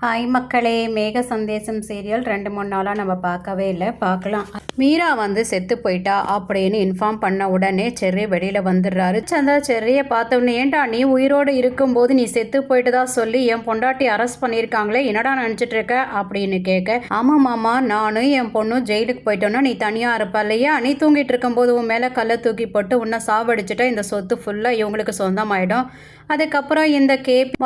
Hi மக்களே, மேக சந்தேசம் serial 2-3 நாளாக நம்ம பார்க்கவே இல்லை, பார்க்கலாம். மீரா வந்து செத்து போயிட்டா அப்படின்னு இன்ஃபார்ம் பண்ண உடனே செர்ரி வெளியில் வந்துடுறாரு. சந்திரா செர்ரியை பார்த்தோன்னே, ஏன்டா நீ உயிரோடு இருக்கும்போது நீ செத்து போயிட்டுதா சொல்லி என் பொண்டாட்டி அரெஸ்ட் பண்ணியிருக்காங்களே, என்னடா நினச்சிட்டு இருக்க அப்படின்னு கேட்க, ஆமாம் மாமா, நானும் என் பொண்ணும் ஜெயிலுக்கு போயிட்டோன்னா நீ தனியாக இருப்ப இல்லையா, நீ தூங்கிட்டு இருக்கும்போது உன் மேலே கல்லை தூக்கி போட்டு உன்னை சாவடிச்சுட்டா இந்த சொத்து ஃபுல்லாக இவங்களுக்கு சொந்தமாயிடும். அதுக்கப்புறம் இந்த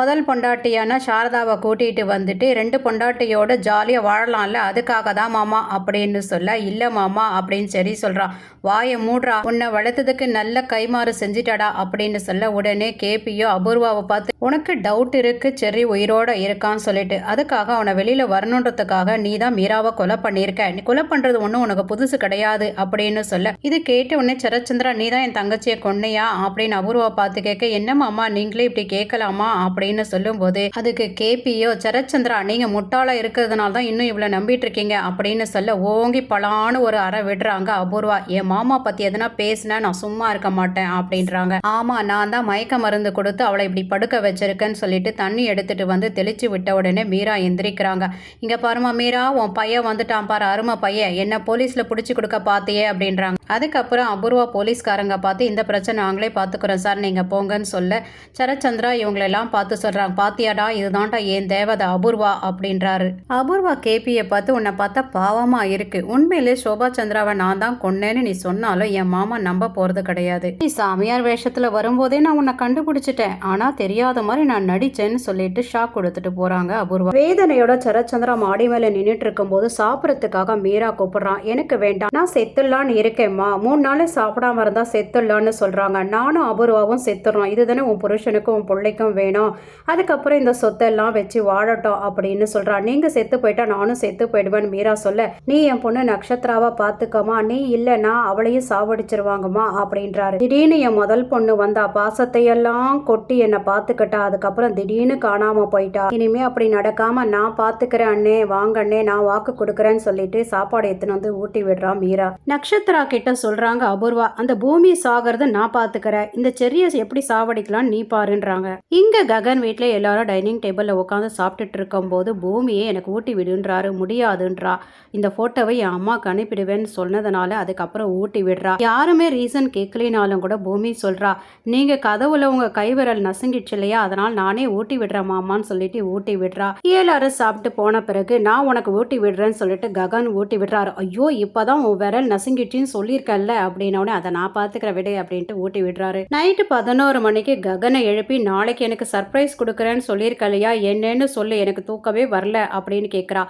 முதல் பொண்டாட்டியான சாரதாவை கூட்டிகிட்டு வந்துட்டு 2 பொண்டாட்டியோட ஜாலியாக வாழலாம்ல, அதுக்காக தான் மாமா அப்படின்னு சொல்ல, இல்லை மாமா அப்படின்னு சரி சொல்கிறான். வாயை மூடுறா, உன்னை வளர்த்ததுக்கு நல்ல கைமாறு செஞ்சிட்டடா அப்படின்னு சொல்ல, உடனே கேபியோ அபூர்வாவை பார்த்து உனக்கு டவுட் இருக்கு செர்ரி உயிரோட இருக்கான்னு சொல்லிட்டு, அதுக்காக அவனை வெளியில் வரணுன்றதுக்காக நீ தான் மீராவை கொலை பண்ணியிருக்க, நீ கொலை பண்ணுறது ஒன்றும் உனக்கு புதுசு கிடையாது அப்படின்னு சொல்ல, இது கேட்ட உடனே சரச்சந்திரா நீ தான் என் தங்கச்சியை கொன்னையா அப்படின்னு அபூர்வாவை பார்த்து கேட்க, என்ன மாமா நீங்களே இப்படி கேட்கலாமா அப்படின்னு சொல்லும்போது, அதுக்கு கேபியோ சரச்சந்திரா நீங்க முட்டாளா இருக்கிறதுனால தான் இன்னும் இவ்வளவு நம்பிட்டு இருக்கீங்க அப்படின்னு சொல்ல, ஓங்கி பலான்னு ஒரு அறை விடுறாங்க அபூர்வா. என் மாமா பத்தி எதனா பேசினா நான் சும்மா இருக்க மாட்டேன் அப்படின்றாங்க. ஆமா, நான் தான் மயக்க மருந்து கொடுத்து அவளை இப்படி படுக்க வச்சிருக்கேன்னு சொல்லிட்டு தண்ணி எடுத்துட்டு வந்து தெளிச்சு விட்ட உடனே மீரா எந்திரிக்கிறாங்க. இங்க பாருமா மீரா, உன் பையன் வந்துட்டான் பாரு, அருமை பையன், என்ன போலீஸ்ல பிடிச்சி கொடுக்க பார்த்தியே அப்படின்றாங்க. அதுக்கப்புறம் அபூர்வா போலீஸ்காரங்க பார்த்து இந்த பிரச்சனை நாங்களே பார்த்துக்கிறோம் சார், நீங்க போங்கன்னு சொல்ல, சரச்சந்திரா இவங்களெல்லாம் பார்த்து சொல்றாங்க, பாத்தியாடா இதுதான்டா என் தேவதை அபூர்வா அப்படின்றாரு. அபூர்வா கேபியை பார்த்து, உன்னை பார்த்தா பாவமா இருக்கு, உண்மையிலே சோபா சந்திராவை நான் தான் கொன்னேன்னு நீ சொன்னாலும் என் மாமா நம்ப போறது கிடையாது, நீ சாமியார் வேஷத்துல வரும்போதே நான் உன்னை கண்டுபிடிச்சிட்டேன், ஆனா தெரியாத மாதிரி நான் நடிச்சேன்னு சொல்லிட்டு ஷாக் கொடுத்துட்டு போறாங்க அபூர்வா. வேதனையோட சரச்சந்திரா மாடி மேல நின்றுட்டு இருக்கும் போது சாப்பிடறதுக்காக மீரா கூப்பிடுறான். எனக்கு வேண்டாம், நான் செத்துலான்னு இருக்கேம்மா, 3 நாள் சாப்பிடாம இருந்தா செத்துலான்னு சொல்றாங்க, நானும் அபூர்வாவும் செத்துறோம், இதுதானே உன் புருஷனுக்கும் உன் பிள்ளைக்கும் வேணும், அதுக்கப்புறம் இந்த சொத்தெல்லாம் வச்சு வாழட்டும் அப்படின்னு சொல்றா. நீங்க செத்து போயிட்டா நானும் செத்து போயிடுவேன் மீரா சொல்ல, நீ என் பொண்ணு நட்சத்திராவா பாத்துக்கமா, நீ இல்லைன்னா அவளையும் சாவடிச்சிருவாங்கம்மா அப்படின்றாரு. திடீர்னு என் முதல் பொண்ணு வந்தா, பாசத்தையெல்லாம் கொட்டி என்னை பாத்துக்கிட்டா, அதுக்கப்புறம் திடீர்னு காணாம போயிட்டா, இனிமே அப்படி நடக்காம நான் பாத்துக்கிறேன் அண்ணே, வாங்க அண்ணே, நான் வாக்கு கொடுக்குறேன்னு சொல்லிட்டு சாப்பாடு எடுத்துன்னு வந்து ஊட்டி விடுறான் மீரா. நட்சத்திரா கிட்ட சொல்றாங்க அபூர்வா, அந்த பூமி சாகிறது நான் பாத்துக்கிறேன், இந்த செர்ரியை எப்படி சாவடிக்கலாம் நீ பாருன்றாங்க. இங்க ககன் வீட்டுல எல்லாரும் டைனிங் டேபிள்ல உட்காந்து சாப்பிட்டுட்டு இருக்கும் போது பூமியே எனக்கு ஊட்டி விடுன்றாரு. முடியாதுன்றா, இந்த போட்டோவை என் அம்மாக்கு அனுப்பிடுவேன்னு சொன்னதுனால அதுக்கப்புறம் ஊட்டி விடுறா. யாருமே ரீசன் கேட்கலினாலும் கூட பூமி சொல்றா, நீங்க கதவுல உங்க கைவிரல் நசுங்கிடுச்சு இல்லையா, அதனால நானே ஊட்டி விடுறேன் மாமான்னு சொல்லிட்டு ஊட்டி விடுறா. எல்லாரும் சாப்பிட்டு போன பிறகு நான் உனக்கு ஊட்டி விடுறேன்னு சொல்லிட்டு ககன் ஊட்டி விடுறாரு. ஐயோ இப்பதான் உன் விரல் நசுங்கிடுச்சின்னு சொல்லியிருக்கல அப்படின்னோடனே, அதை நான் பாத்துக்கிற விடு அப்படின்ட்டு ஊட்டி விடுறாரு. நைட்டு 11 மணிக்கு ககனை எழுப்பி, நாளைக்கு எனக்கு சர்ப்ரைஸ் கொடுக்குறேன்னு சொல்லியிருக்கலையா, என்னன்னு சொல்லு, எனக்கு தூக்கவே வரல அப்படின்னு கேட்குறா.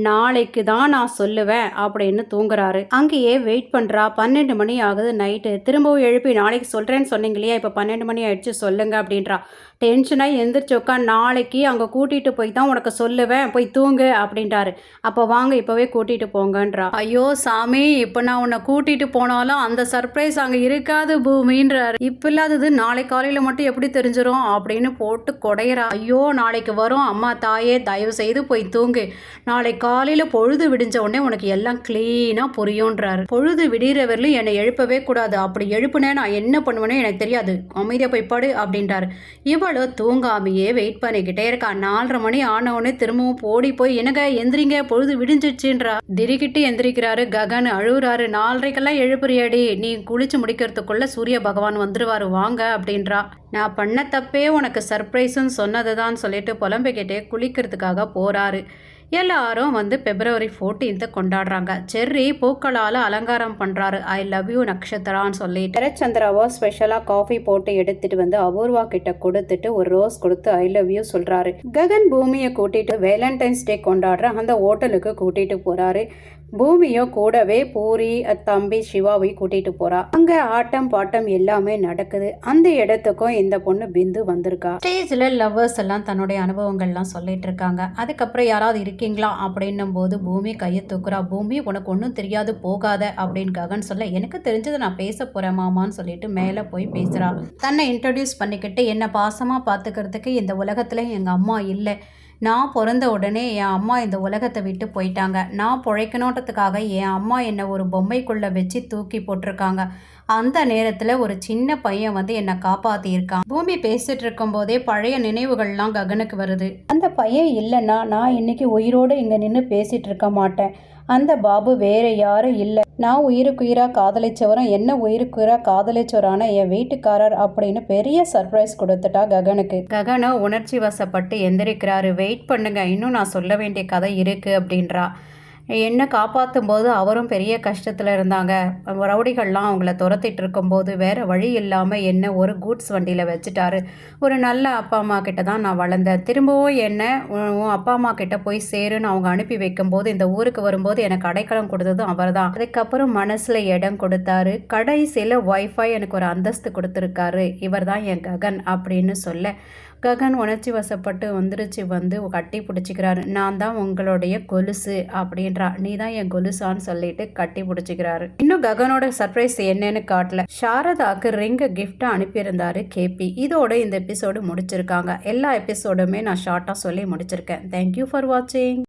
நாளைக்கு தான் நான் சொல்லுவேன் அப்படின்னு தூங்குறாரு. அங்கேயே வெயிட் பண்ணுறா. 12 மணி ஆகுது நைட்டு. திரும்பவும் எழுப்பி, நாளைக்கு சொல்கிறேன்னு சொன்னீங்க இல்லையா, இப்போ 12 மணி ஆயிடுச்சு சொல்லுங்க அப்படின்றா. டென்ஷனாக எந்திரிச்சு உட்காந்து, நாளைக்கு அங்கே கூட்டிகிட்டு போய் தான் உனக்கு சொல்லுவேன், போய் தூங்கு அப்படின்றாரு. அப்போ வாங்க இப்போவே கூட்டிகிட்டு போங்கன்றா. ஐயோ சாமி, இப்போ நான் உன்னை கூட்டிகிட்டு போனாலும் அந்த சர்ப்ரைஸ் அங்கே இருக்காது பூமின்றாரு. இப்போ இல்லாதது நாளை காலையில் மட்டும் எப்படி தெரிஞ்சிடும் அப்படின்னு போட்டு கொடையிறா. ஐயோ நாளைக்கு வரும், அம்மா தாயே தயவு செய்து போய் தூங்கு, நாளை காலையில் பொழுது விடிஞ்ச உடனே உனக்கு எல்லாம் கிளீனாக புரியுன்றாரு. பொழுது விடிகிறவரையிலும் என்னை எழுப்பவே கூடாது, அப்படி எழுப்புனே நான் என்ன பண்ணுவேனே எனக்கு தெரியாது, அமைதியாக போய் படு அப்படின்றாரு. இவளோ தூங்காமையே வெயிட் பண்ணிக்கிட்டே இருக்கா. 4:30 மணி ஆனவுடனே திரும்பவும் போடி போய், என்னங்க எந்திரிங்க பொழுது விடிஞ்சிடுச்சுன்றா. திரிக்கிட்டு எந்திரிக்கிறாரு ககன். அழுகுறாரு. 4:30க்கெல்லாம் எழுப்புறியாடி, நீ குளிச்சு முடிக்கிறதுக்குள்ள சூரிய பகவான் வந்துருவாரு வாங்க அப்படின்றா. நான் பண்ண தப்பே உனக்கு சர்ப்ரைஸ்ன்னு சொன்னதுதான் சொல்லிட்டு புலம்பிக்கிட்டே குளிக்கிறதுக்காக போறாரு. எல்லாரும் வந்து February 14th கொண்டாடுறாங்க. செர்ரி பூக்களால் அலங்காரம் பண்ணுறாரு. ஐ லவ் யூ நட்சத்திரான்னு சொல்லிட்டு சரச்சந்திராவோ ஸ்பெஷலாக காஃபி போட்டு எடுத்துட்டு வந்து அபூர்வா கிட்ட கொடுத்துட்டு ஒரு ரோஸ் கொடுத்து ஐ லவ் யூ சொல்கிறாரு. ககன் பூமியை கூட்டிட்டு வேலண்டைன்ஸ் டே கொண்டாடுற அந்த ஹோட்டலுக்கு கூட்டிட்டு போகிறாரு. பூமியோ கூடவே பூரி தம்பி சிவாவை கூட்டிட்டு போறா. அங்க ஆட்டம் பாட்டம் எல்லாமே நடக்குது. அந்த இடத்துக்கும் இந்த பொண்ணு பிந்து வந்திருக்கா. ஸ்டேஜ்ல லவ்வர்ஸ் எல்லாம் தன்னுடைய அனுபவங்கள்லாம் சொல்லிட்டு இருக்காங்க. அதுக்கப்புறம் யாராவது இருக்கீங்களா அப்படின்னும் போது பூமி கையை தூக்குறா. பூமி உனக்கு ஒன்றும் தெரியாது போகாத அப்படின்னு ககன் சொல்ல, எனக்கு தெரிஞ்சதை நான் பேச போறேன் மாமான்னு சொல்லிட்டு மேலே போய் பேசுறா. தன்னை இன்ட்ரடியூஸ் பண்ணிக்கிட்டு, என்ன பாசமா பார்த்துக்கிறதுக்கு இந்த உலகத்துல எங்க அம்மா இல்லை, நான் பிறந்த உடனே என் அம்மா இந்த உலகத்தை விட்டு போயிட்டாங்க. நான் பிழைக்கணுன்றதுக்காக என் அம்மா என்னை ஒரு பொம்மைக்குள்ளே வச்சு தூக்கி போட்டிருக்காங்க. அந்த நேரத்தில் ஒரு சின்ன பையன் வந்து என்னை காப்பாற்றியிருக்கான். பூமி பேசிட்டு இருக்கும்போதே பழைய நினைவுகள்லாம் ககனுக்கு வருது. அந்த பையன் இல்லைன்னா நான் இன்னைக்கு உயிரோடு இங்கே நின்று பேசிகிட்டு இருக்க மாட்டேன். அந்த பாபு வேற யாரும் இல்லை. நான் உயிருக்குயிராக காதலிச்சவரும் என்ன உயிருக்குயிராக காதலிச்சவரான என் வீட்டுக்காரர் அப்படின்னு பெரிய சர்ப்ரைஸ் கொடுத்துட்டா ககனுக்கு. ககனை உணர்ச்சி வசப்பட்டு எந்திரிக்கிறாரு. வெயிட் பண்ணுங்க, இன்னும் நான் சொல்ல வேண்டிய கதை இருக்குது அப்படின்றா. என்னை காப்பாற்றும் போது அவரும் பெரிய கஷ்டத்தில் இருந்தாங்க. ரவுடிகள்லாம் அவங்கள துரத்திட்டு இருக்கும்போது வேறு வழி இல்லாமல் என்னை ஒரு கூட்ஸ் வண்டியில் வச்சுட்டாரு. ஒரு நல்ல அப்பா அம்மா கிட்ட தான் நான் வளர்ந்தேன். திரும்பவும் என்னை உன் அப்பா அம்மா கிட்ட போய் சேருன்னு அவங்க அனுப்பி வைக்கும்போது இந்த ஊருக்கு வரும்போது எனக்கு அடைக்கலம் கொடுத்ததும் அவர் தான். அதுக்கப்புறம் மனசில் இடம் கொடுத்தாரு. கடைசியில் ஒய்ஃபை எனக்கு ஒரு அந்தஸ்து கொடுத்துருக்காரு. இவர் தான் என் ககன் அப்படின்னு சொல்ல ககன் உணர்ச்சி வசப்பட்டு வந்து கட்டி பிடிச்சிக்கிறாரு. நான் தான் உங்களுடைய கொலுசு அப்படின்றா. நீ தான் என் கொலுசான்னு சொல்லிட்டு கட்டி பிடிச்சிக்கிறாரு. இன்னும் ககனோட சர்ப்ரைஸ் என்னன்னு காட்டல. சாரதாக்கு ரிங் கிஃப்ட் அனுப்பியிருந்தாரு கேபி. இதோட இந்த எபிசோடு முடிச்சிருக்காங்க. எல்லா எபிசோடுமே நான் ஷார்ட்டாக சொல்லி முடிச்சிருக்கேன். தேங்க்யூ ஃபார் வாட்சிங்.